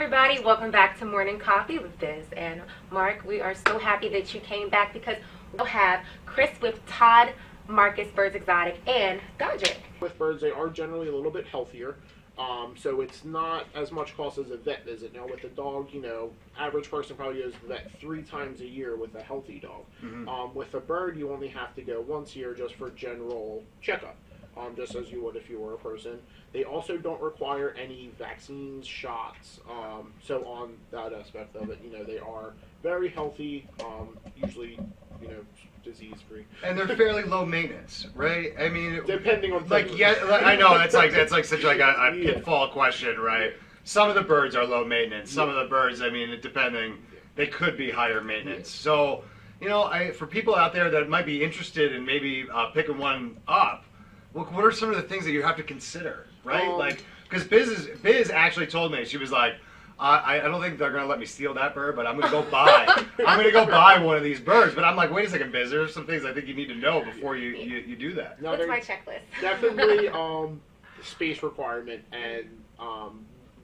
everybody, welcome back to Morning Coffee with Biz and Mark. We are so happy that you came back because we'll have Chris with Todd, Marcus, Birds Exotic, and Godric. With birds, they are generally a little bit healthier, so it's not as much cost as a vet visit. Now with a dog, average person probably goes to the vet 3 times a year with a healthy dog. With a bird, you only have to go once a year just for general checkup. Just as you would if you were a person. They also don't require any vaccines, shots, so on that aspect of it, they are very healthy, usually, disease-free. And they're fairly low maintenance, right? I mean, depending on I know that's like such like a pitfall question, right? Some of the birds are low maintenance. Some of the birds, they could be higher maintenance. So, for people out there that might be interested in maybe picking one up, what are some of the things that you have to consider, right? Because Biz actually told me, she was like, I don't think they're gonna let me steal that bird, but I'm gonna go buy one of these birds. But I'm like, wait a second, Biz, there's some things I think you need to know before you do that. What's my checklist? Definitely space requirement and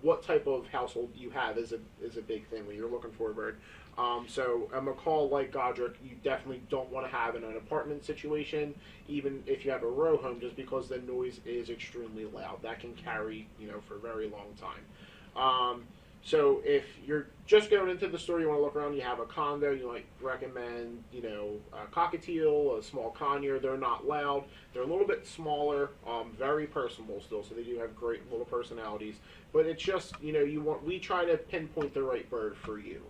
what type of household you have is a big thing when you're looking for a bird. So a macaw like Godric, you definitely don't want to have in an apartment situation, even if you have a row home, just because the noise is extremely loud. That can carry, for a very long time. So if you're just going into the store, you want to look around, you have a condo, you might recommend, a cockatiel, a small conure. They're not loud. They're a little bit smaller, very personable still, so they do have great little personalities. But it's just, we try to pinpoint the right bird for you.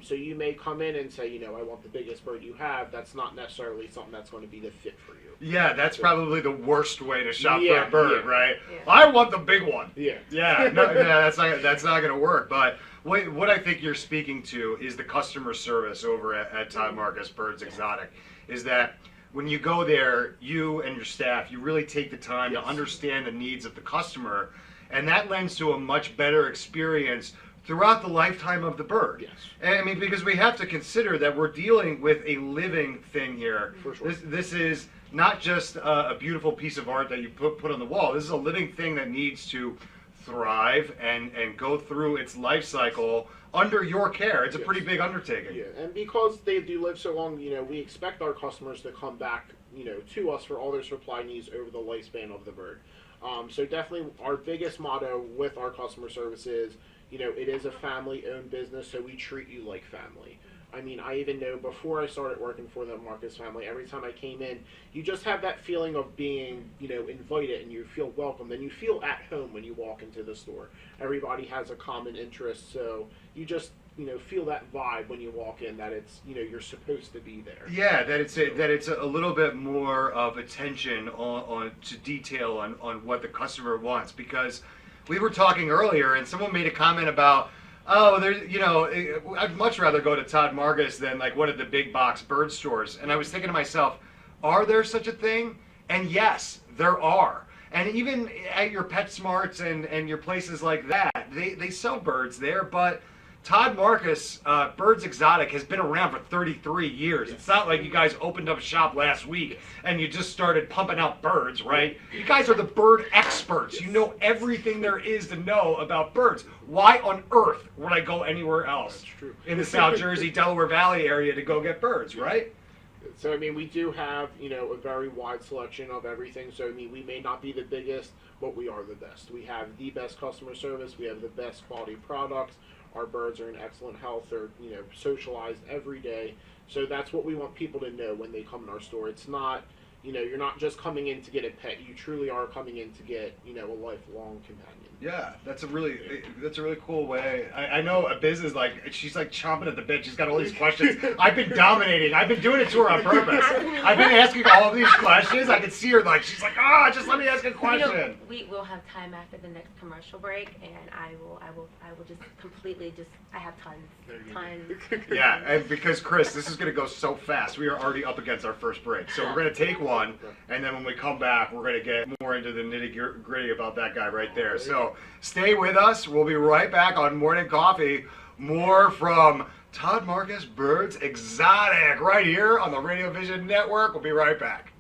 So you may come in and say, I want the biggest bird you have. That's not necessarily something that's going to be the fit for you. Yeah, that's probably the worst way to shop for a bird, right? Yeah. I want the big one. Yeah. That's not going to work. But what I think you're speaking to is the customer service over at Todd Marcus Birds Exotic. Is that when you go there, you and your staff, you really take the time to understand the needs of the customer, and that lends to a much better experience throughout the lifetime of the bird. Yes. And because we have to consider that we're dealing with a living thing here. For sure. This is not just a beautiful piece of art that you put on the wall. This is a living thing that needs to thrive and go through its life cycle under your care. It's a pretty big undertaking. Yeah, and because they do live so long, we expect our customers to come back, to us for all their supply needs over the lifespan of the bird. So definitely our biggest motto with our customer service is, it is a family-owned business, so we treat you like family. I even know before I started working for the Marcus family, every time I came in, you just have that feeling of being, invited, and you feel welcomed, and you feel at home when you walk into the store. Everybody has a common interest, so you just, feel that vibe when you walk in, that it's, you're supposed to be there. Yeah, that it's a little bit more of attention on to detail on what the customer wants, because we were talking earlier, and someone made a comment about, I'd much rather go to Todd Marcus than like one of the big box bird stores. And I was thinking to myself, are there such a thing? And yes, there are. And even at your PetSmarts and your places like that, they sell birds there, but Todd Marcus Birds Exotic has been around for 33 years. Yes. It's not like you guys opened up shop last week and you just started pumping out birds, right? You guys are the bird experts. You know everything there is to know about birds. Why on earth would I go anywhere else? That's true. In the South Jersey, Delaware Valley area to go get birds, right? So, we do have, a very wide selection of everything. So, we may not be the biggest, but we are the best. We have the best customer service. We have the best quality products. Our birds are in excellent health. They're, socialized every day. So that's what we want people to know when they come in our store. It's not, you're not just coming in to get a pet. You truly are coming in to get, a lifelong companion. Yeah, that's a really cool way. I know Biz is she's chomping at the bit. She's got all these questions. I've been dominating. I've been doing it to her on purpose. I've been asking all of these questions. I can see her she's like, just let me ask a question. We will have time after the next commercial break, and I will just completely I have tons. Yeah, and because Chris, this is going to go so fast. We are already up against our first break, so we're going to take one, and then when we come back, we're going to get more into the nitty gritty about that guy right there. So stay with us. We'll be right back on Morning Coffee. More from Todd Marcus Birds Exotic right here on the Radio Vision Network. We'll be right back.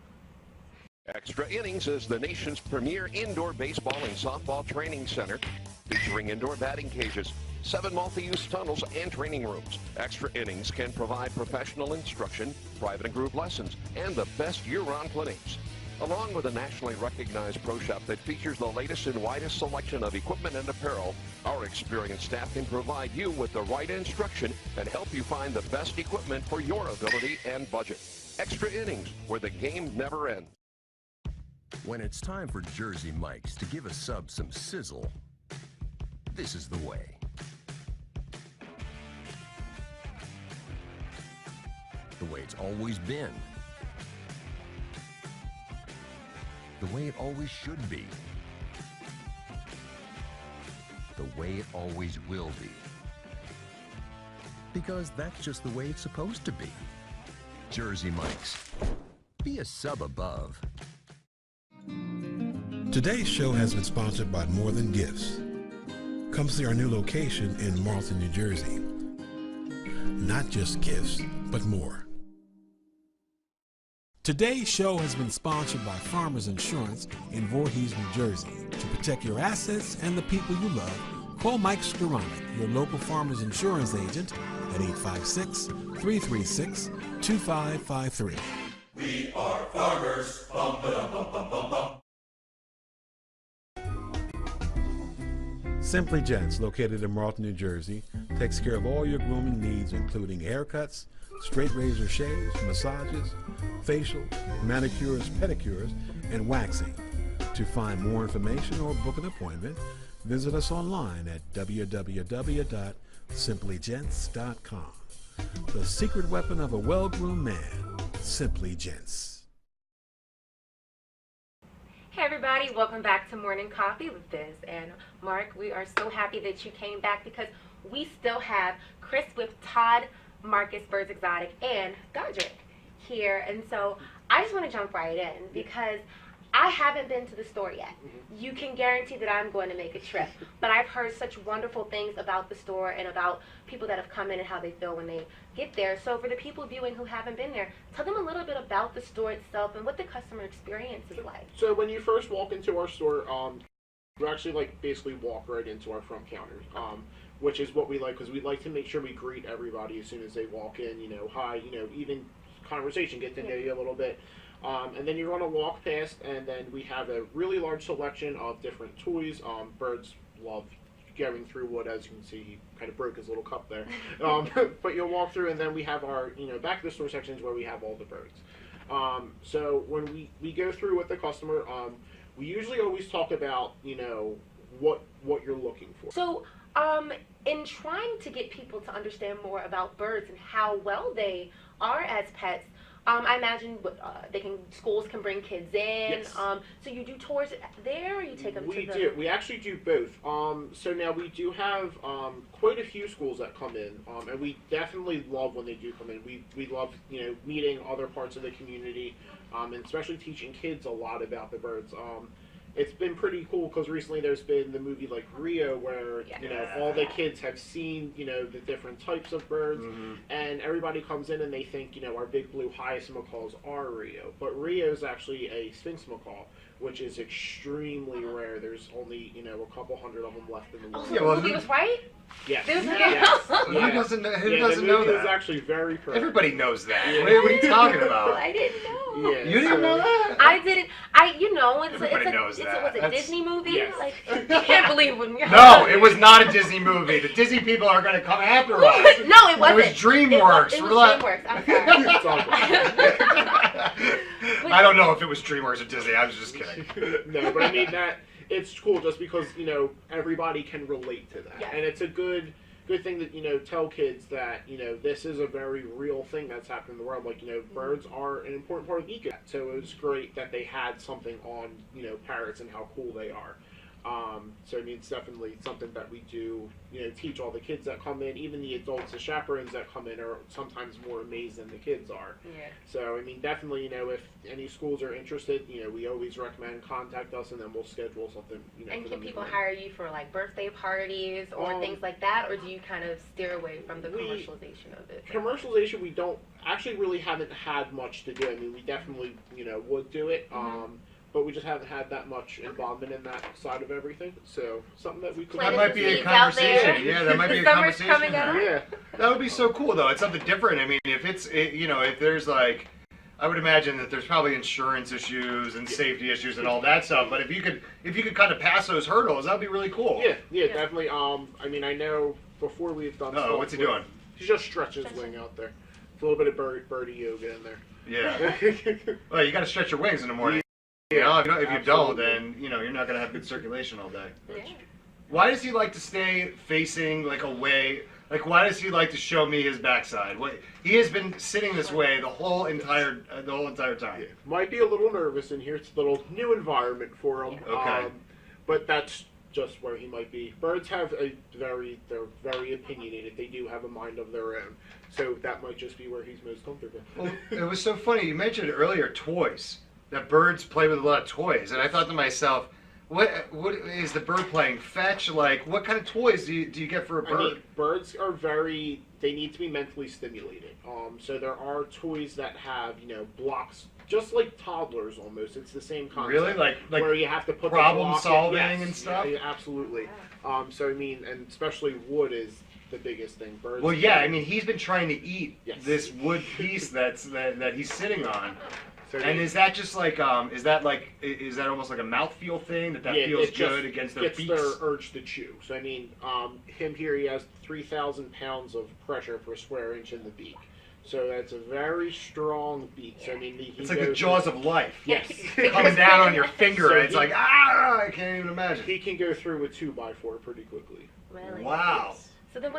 Extra Innings is the nation's premier indoor baseball and softball training center, featuring indoor batting cages, 7 multi-use tunnels, and training rooms. Extra Innings can provide professional instruction, private and group lessons, and the best year-round clinics. Along with a nationally recognized pro shop that features the latest and widest selection of equipment and apparel, our experienced staff can provide you with the right instruction and help you find the best equipment for your ability and budget. Extra Innings, where the game never ends. When it's time for Jersey Mike's to give a sub some sizzle, this is the way. The way it's always been. The way it always should be. The way it always will be. Because that's just the way it's supposed to be. Jersey Mike's. Be a sub above. Today's show has been sponsored by More Than Gifts. Come see our new location in Marlton, New Jersey. Not just gifts, but more. Today's show has been sponsored by Farmers Insurance in Voorhees, New Jersey. To protect your assets and the people you love, call Mike Skoranek, your local Farmers Insurance agent, at 856-336-2553. We are farmers. Bum, ba-dum, bum, bum, bum, bum. Simply Gents, located in Marlton, New Jersey, takes care of all your grooming needs, including haircuts, straight razor shaves, massages, facial, manicures, pedicures, and waxing. To find more information or book an appointment, visit us online at www.simplygents.com. The secret weapon of a well-groomed man, Simply Gents. Hey everybody, welcome back to Morning Coffee with Biz and Mark. We are so happy that you came back because we still have Chris with Todd, Marcus, Birds Exotic, and Godric here. And so I just want to jump right in because I haven't been to the store yet. You can guarantee that I'm going to make a trip. But I've heard such wonderful things about the store and about people that have come in and how they feel when they get there. So for the people viewing who haven't been there, tell them a little bit about the store itself and what the customer experience is like. So when you first walk into our store, you actually basically walk right into our front counter, which is what we like because we like to make sure we greet everybody as soon as they walk in. Hi, even conversation, get to know you a little bit. And then you're going to walk past, and then we have a really large selection of different toys. Birds love going through wood, as you can see. He kind of broke his little cup there. But you'll walk through, and then we have our, back of the store sections where we have all the birds. So when we go through with the customer, we usually always talk about, what you're looking for. So, in trying to get people to understand more about birds and how well they are as pets, I imagine schools can bring kids in. Yes. So you do tours there, or you take them to the... We do. We actually do both. So now we do have quite a few schools that come in, and we definitely love when they do come in. We love meeting other parts of the community, and especially teaching kids a lot about the birds. It's been pretty cool because recently there's been the movie like Rio where all the kids have seen the different types of birds, and everybody comes in and they think our big blue hyacinth macaws are Rio, but Rio is actually a Sphinx macaw, which is extremely rare. There's only a couple hundred of them left in the world. Oh, so the movie was right? Yes. Yes. Who doesn't know the movie that? is actually very correct. Everybody knows that. Yeah. What are you talking about? I didn't know. Yeah, You didn't know that? I didn't. Everybody knows that. Was it a Disney movie? Yes. Like, I can't believe when you're... No, it was not a Disney movie. The Disney people are going to come after us. No, it wasn't. It was DreamWorks. It was DreamWorks. I'm sorry. It's all good. I don't know if it was DreamWorks or Disney. I was just kidding. No, but I mean that it's cool just because everybody can relate to that, Yeah. and it's a good thing that tell kids that this is a very real thing that's happening in the world. Like birds are an important part of the ecosystem, so it was great that they had something on parrots and how cool they are. So I mean, it's definitely something that we do, teach all the kids that come in. Even the adults, the chaperones that come in are sometimes more amazed than the kids are. Yeah. So I mean, definitely, if any schools are interested, we always recommend contact us, and then we'll schedule something. And for can them to people come. hire you for like birthday parties or things like that, or do you kind of steer away from the commercialization of it? Commercialization, we don't actually really haven't had much to do. I mean, we definitely would do it. but we just haven't had that much involvement in that side of everything. So something that we could. That Planting might be a seeds out there. conversation. Yeah, that might be The a summer's conversation. coming up. Yeah. That would be so cool, though. It's something different. I mean, if it's, if there's like, I would imagine that there's probably insurance issues and safety issues and all that stuff. But if you could kind of pass those hurdles, that'd be really cool. Yeah, definitely. I mean, I know before we've done. Oh, what's he doing? He just stretches his wing out there. It's a little bit of birdie yoga in there. Yeah. Well, you got to stretch your wings in the morning. Yeah, if you don't, absolutely. then you're not gonna have good circulation all day. Yeah. Why does he like to stay facing like away? Like, why does he like to show me his backside? He has been sitting this way the whole entire time. Yeah. Might be a little nervous in here. It's a little new environment for him. Okay. But that's just where he might be. Birds have they're very opinionated. They do have a mind of their own. So that might just be where he's most comfortable. Well, it was so funny. You mentioned earlier toys. That birds play with a lot of toys, and I thought to myself, what is the bird playing? Fetch? Like, what kind of toys do you get for a bird? I mean, birds are they need to be mentally stimulated. So there are toys that have, blocks, just like toddlers almost. It's the same concept. Really? Like where you have to put problem the block solving yes, and stuff? Yeah, absolutely. So I mean, and especially wood is the biggest thing. Birds. Well, yeah. I mean, he's been trying to eat Yes. this wood piece that he's sitting on. So And is that just like is that almost like a mouthfeel thing that yeah, feels it just good against their gets beaks? their urge to chew. So I mean, him here, he has 3,000 pounds of pressure per square inch in the beak. So that's a very strong beak. So I mean, It's like the jaws of life. Yes. Coming down on your finger, So and it's like I can't even imagine. He can go through a 2x4 pretty quickly. Really? Wow. So then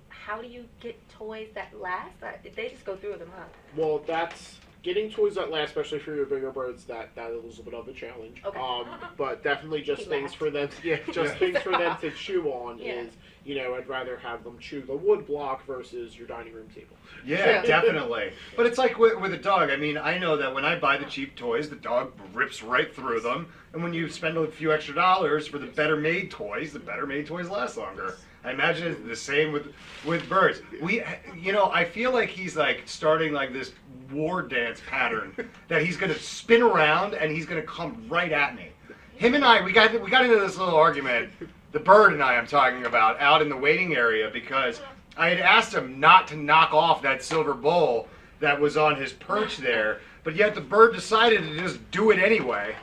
how do you get toys that last? They just go through them, huh? Well, that's getting toys that last, especially for your bigger birds. That is a bit of a challenge. Okay. But definitely just He things laughed. for them. Things for them to chew on Yeah. is. I'd rather have them chew the wood block versus your dining room table. Yeah, definitely. But it's like with a dog. I mean, I know that when I buy the cheap toys, the dog rips right through them. And when you spend a few extra dollars for the better made toys, the better made toys last longer. I imagine it's the same with birds. I feel like he's like starting like this war dance pattern that he's gonna spin around and he's gonna come right at me. Him and I, we got into this little argument. The bird and I'm talking about out in the waiting area because I had asked him not to knock off that silver bowl that was on his perch there, but yet the bird decided to just do it anyway.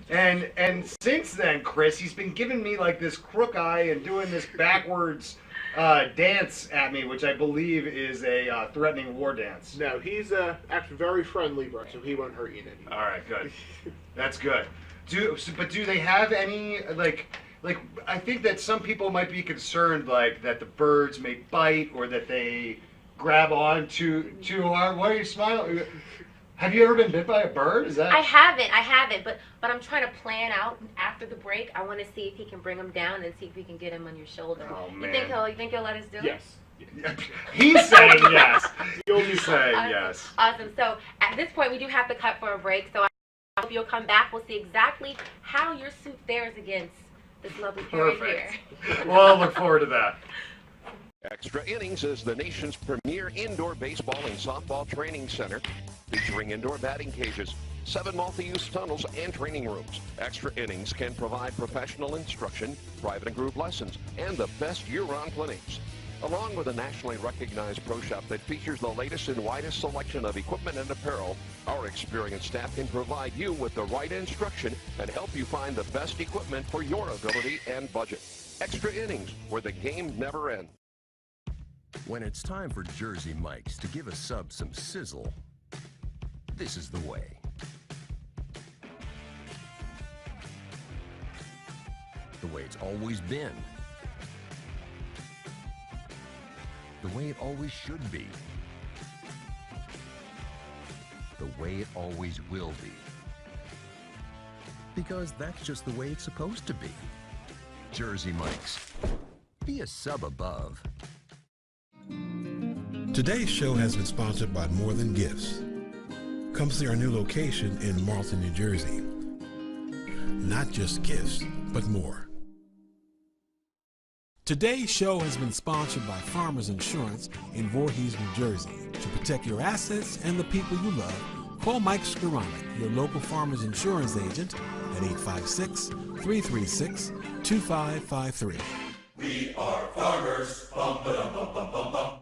And since then, Chris, he's been giving me like this crook eye and doing this backwards dance at me, which I believe is a threatening war dance. No, he's actually very friendly, bro, so he won't hurt you in any way. All right, good. That's good. Do they have any like I think that some people might be concerned like that the birds may bite or that they grab on too hard. Why are you smiling? Have you ever been bit by a bird? Is that? I haven't, but I'm trying to plan out after the break. I want to see if he can bring him down and see if we can get him on your shoulder. Oh, You man. think he'll let us do it? Yes. He's saying yes. You'll He's be saying Awesome. yes. Awesome. So at this point, we do have to cut for a break. So I hope you'll come back. We'll see exactly how your suit fares against this lovely period here. Perfect. Well, I'll look forward to that. Extra Innings is the nation's premier indoor baseball and softball training center, featuring indoor batting cages, 7 multi-use tunnels, and training rooms. Extra Innings can provide professional instruction, private and group lessons, and the best year-round clinics. Along with a nationally recognized pro shop that features the latest and widest selection of equipment and apparel, our experienced staff can provide you with the right instruction and help you find the best equipment for your ability and budget. Extra Innings, where the game never ends. When it's time for Jersey Mike's to give a sub some sizzle, this is the way. The way it's always been. The way it always should be. The way it always will be. Because that's just the way it's supposed to be. Jersey Mike's. Be a sub above. Today's show has been sponsored by More Than Gifts. Come see our new location in Marlton, New Jersey. Not just gifts, but more. Today's show has been sponsored by Farmers Insurance in Voorhees, New Jersey. To protect your assets and the people you love, Call Mike Skoranek, your local farmer's insurance agent, at 856-336-2553. We are farmers. Bum, ba-dum, bum, bum, bum, bum.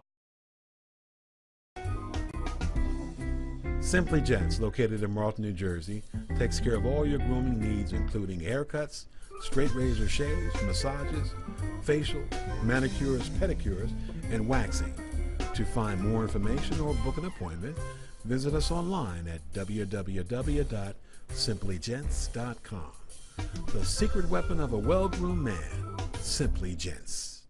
Simply Gents, located in Marlton, New Jersey, takes care of all your grooming needs, including haircuts, straight razor shaves, massages, facial, manicures, pedicures, and waxing. To find more information or book an appointment, visit us online at www.simplygents.com. The secret weapon of a well-groomed man, Simply Gents.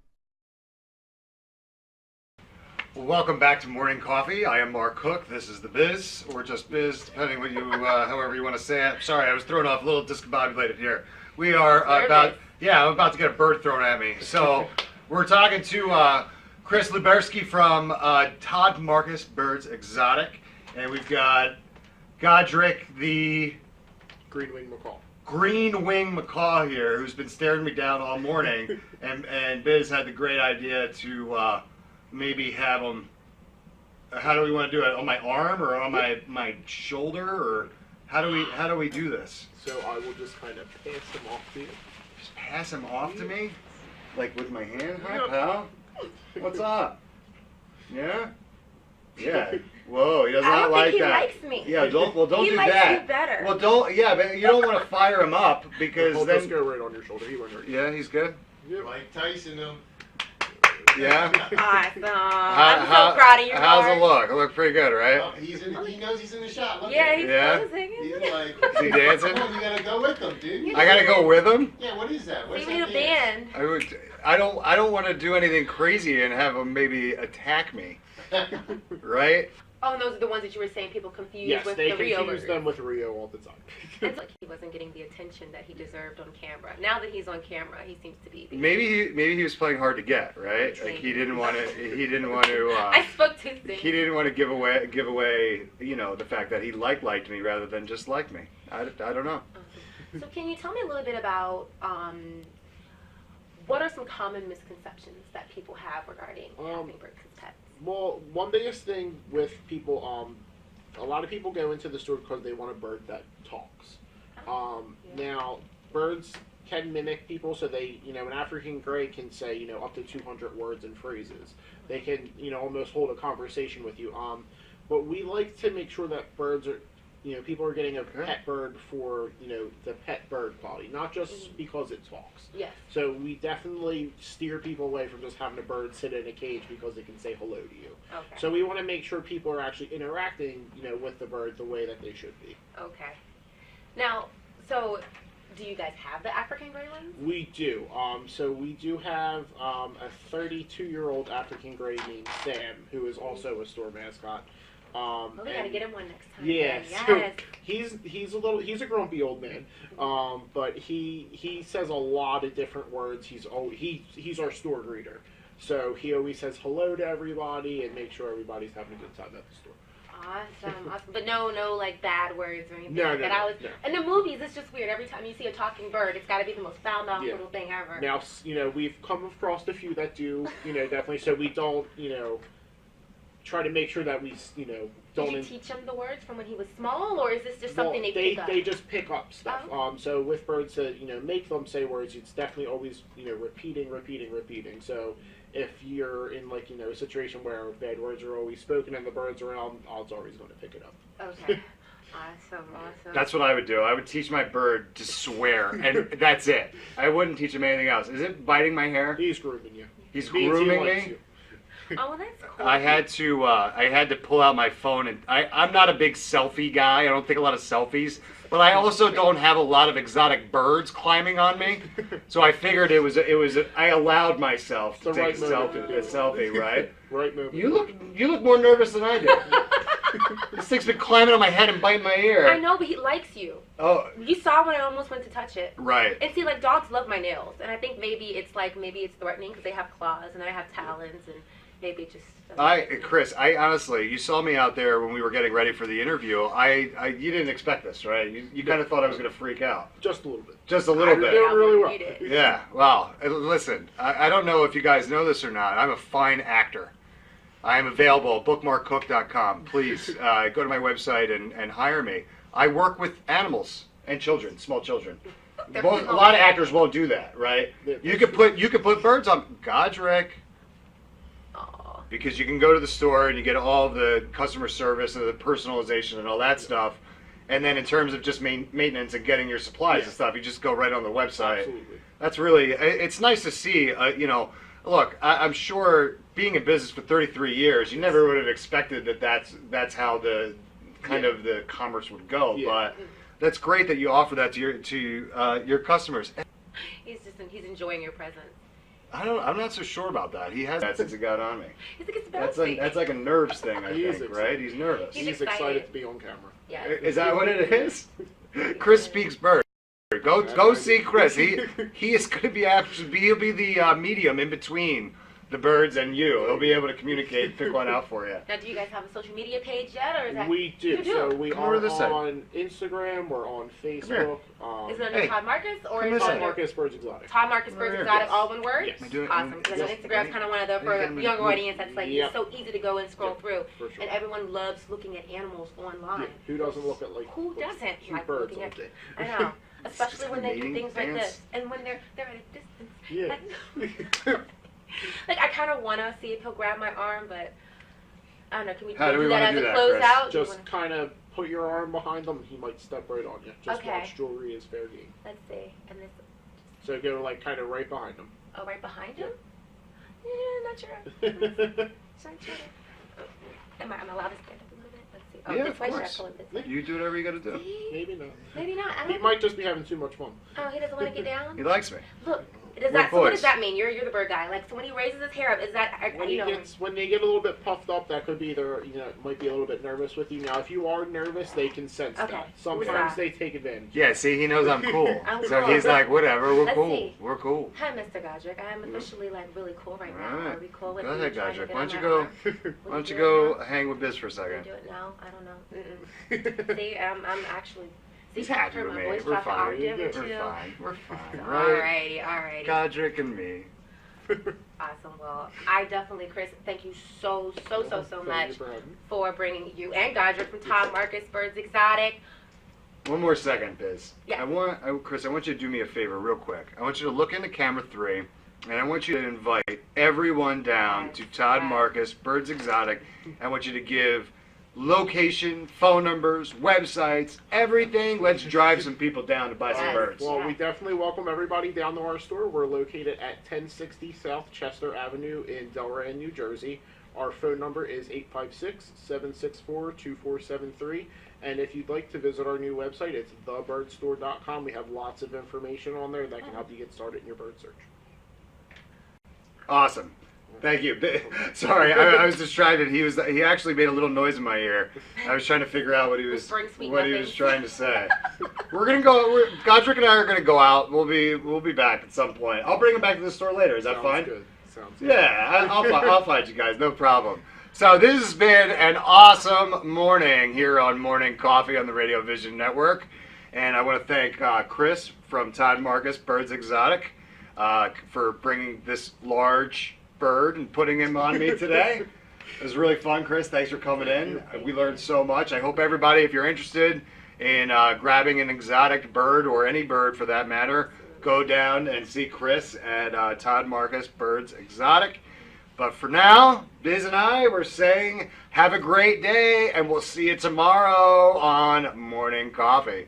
Welcome back to Morning Coffee. I am Mark Cook. This is the Biz, or just Biz, depending what you, however you want to say it. Sorry, I was thrown off, a little discombobulated here. We are I'm about to get a bird thrown at me. So we're talking to Chris Luberski from Todd Marcus Birds Exotic, and we've got Godric the Green-winged macaw. green-winged macaw here, who's been staring me down all morning, and Biz had the great idea to maybe have him. How do we want to do it? On my arm or on my shoulder, or how do we do this? So I will just kind of pass them off to you. Just pass him off to me, like with my hand. Hi, Yep. pal. What's up? Yeah. Yeah. Whoa, he does I not don't like think he that. likes me. Yeah, don't He do likes that. you better. Well, don't. Yeah, but you don't want to fire him up because He'll then. just go right on your shoulder. He won't hurt you. Yeah, he's good. Yep. Mike Tyson him. Yeah. Awesome. I'm so proud of you, How's Mark. it look? It look pretty good, right? Oh, he knows he's in the shot. Look Yeah, at he's him. Yeah. posing. He's like, Is he dancing? come on, you gotta go with him, dude. I gotta go with him. Yeah, what is that? What's We need a that band. I don't want to do anything crazy and have him maybe attack me, right? Oh, and those are the ones that you were saying people confuse Yes, with they the Rio confuse birds. them with Rio all the time. It's like he wasn't getting the attention that he deserved on camera. Now that he's on camera, he seems to be. Maybe he was playing hard to get, right? Like he didn't want to. I spoke too soon. He didn't want to give away, you know, the fact that he liked me rather than just like me. I don't know. So can you tell me a little bit about what are some common misconceptions that people have regarding having birds as pets? Well, one biggest thing with people, a lot of people go into the store because they want a bird that talks. Now, birds can mimic people, so they, an African gray can say, up to 200 words and phrases. They can, almost hold a conversation with you. But we like to make sure that birds are, people are getting a pet bird for, the pet bird quality, not just because it talks. Yes. So we definitely steer people away from just having a bird sit in a cage because it can say hello to you. Okay. So we want to make sure people are actually interacting, with the bird the way that they should be. Okay. Now, so do you guys have the African gray ones? We do. So we do have a 32-year-old African gray named Sam, who is also a store mascot. Well, we gotta get him one next time. Yeah, Yes. so he's a grumpy old man, but he says a lot of different words. He's our store greeter, so he always says hello to everybody and make sure everybody's having a good time at the store. Awesome. But no like bad words or anything No, like no, that. no. In the movies, it's just weird. Every time you see a talking bird, it's got to be the most foul-mouthed Yeah. little thing ever. Now, we've come across a few that do, definitely. So we don't, try to make sure that we, don't. Did you teach him the words from when he was small, or is this just something they pick up? They just pick up stuff. Oh. So with birds that make them say words, it's definitely always repeating. So if you're in a situation where bad words are always spoken and the bird's around, it's always going to pick it up. Okay. Awesome. That's what I would do. I would teach my bird to swear, and that's it. I wouldn't teach him anything else. Is it biting my hair? He's grooming you. He's Means he grooming likes me. you. Oh, well, that's cool. I had to pull out my phone, and I'm not a big selfie guy. I don't take a lot of selfies, but I also don't have a lot of exotic birds climbing on me. So I figured I allowed myself to The take right moment to do a it. selfie, right? Right movement. You look more nervous than I do. This thing's been climbing on my head and biting my ear. I know, but he likes you. Oh, You saw when I almost went to touch it. right. And see, dogs love my nails, and I think maybe it's threatening because they have claws and I have talons, and maybe it just. Chris, honestly, you saw me out there when we were getting ready for the interview. You didn't expect this, right? You kind of thought I was going to freak out. Just a little bit. Just a little I bit. did really well. Read it. Yeah, wow. Listen, I don't know if you guys know this or not. I'm a fine actor. I am available. Bookmarkcook.com. Please go to my website and hire me. I work with animals and children, small children. They're A people. lot of actors won't do that, right? You could put birds on Godric. Aw. Because you can go to the store and you get all of the customer service and the personalization and all that stuff. And then in terms of just maintenance and getting your supplies and stuff, you just go right on the website. Absolutely. That's really, it's nice to see, look, I'm sure being in business for 33 years, you never would have expected that's how the kind of the commerce would go. Yeah. But that's great that you offer that to your customers. He's enjoying your presence. I'm not so sure about that. He has that since it got on me. He's like, it's That's like a nerves thing, I He is think, excited. right? He's nervous. He's excited excited to be on camera. Yeah. Is that what it is? Chris speaks bird. Go see Chris. He is going to be he'll be the medium in between the birds and you. He'll be able to communicate, pick one out for you. Now, do you guys have a social media page yet, or is that? We do. You do? So we Come are over this side. on Instagram. We're on here. Facebook. Is it under Hey. Todd Marcus or Come is this it side. Todd under Marcus Birds Exotic. Todd Marcus Right Birds here. Exotic, Yes. all one word? Yes. Am I doing- Awesome. Because yes. Instagram's kind of one of the, for Yes. a younger audience, that's like, Yep. it's so easy to go and scroll Yep. through. For sure. And everyone loves looking at animals online. Yeah, who doesn't look at like Who doesn't cute like birds looking all at day? I know. Especially Just when they do mating things like dance. this. And when they're at a distance. Yeah. Like, I kind of want to see if he'll grab my arm, but I don't know. Can we How do we do that wanna as do a that, Chris? closeout? Do you Just wanna- kind of put your arm behind them. He might step right on you. Just Okay. watch jewelry is fair game. Let's see. And this, So go like kind of right behind them. oh, right behind him? Yeah, not sure. Should I try to? Am I allowed to stand up a little bit? Let's see. Oh, Yeah, this of way. Should I course. pull it this way? You do whatever you got to do. See? Maybe not. Maybe not. I He don't might just be having too much fun. Oh, he doesn't want to get down? He likes me. Look. We're Does that, so what boys. does that mean? You're the bird guy. Like, so when he raises his hair up, is that, When you know, when they get a little bit puffed up, that could be might be a little bit nervous with you. Now, if you are nervous, they can sense Okay. that. Who's Sometimes that? they take advantage. Yeah, see, he knows I'm cool. I'm So cool. he's like, whatever, we're Let's cool. see. We're cool. hi, Mr. Godric. I am officially, like, really cool right now. All right. Are we cool with Go you ahead, trying to Godric. get Why on don't you my go? arm? Why don't you do it go hang with Biz for a now? second? Do it now? I don't know. See, I'm actually. See, He's happy heard with my me. voice We're drop an fine. octave or We're two. fine. We're fine. Right? Alrighty. Godric and me. Awesome. Well, I definitely, Chris, thank you so Thank much you for having me. for bringing you and Godric from Todd Marcus Birds Exotic. One more second, Biz. Yeah. Chris, I want you to do me a favor real quick. I want you to look into camera 3, and I want you to invite everyone down Yes, to Todd yes. Marcus Birds Exotic. I want you to give location, phone numbers, websites, everything. Let's drive some people down to buy some Yes. birds. Well, we Yeah. definitely welcome everybody down to our store. We're located at 1060 South Chester Avenue in Delran, New Jersey. Our phone number is 856-764-2473. And if you'd like to visit our new website, it's thebirdstore.com. We have lots of information on there that can help you get started in your bird search. Awesome. Thank you. Sorry, I was distracted. He actually made a little noise in my ear. I was trying to figure out what he was Whispering sweet nothings. trying to say. We're gonna go. Godric and I are gonna go out. We'll be back at some point. I'll bring him back to the store later. Is that Sounds fine? good. Sounds good. Yeah, I'll find you guys. No problem. So this has been an awesome morning here on Morning Coffee on the Radio Vision Network, and I want to thank Chris from Todd Marcus Birds Exotic for bringing this large bird and putting him on me today. It was really fun, Chris. Thanks for coming in. We learned so much. I hope everybody, if you're interested in grabbing an exotic bird or any bird for that matter, go down and see Chris at Todd Marcus Birds Exotic. But for now, Biz and I were saying have a great day, and we'll see you tomorrow on Morning Coffee.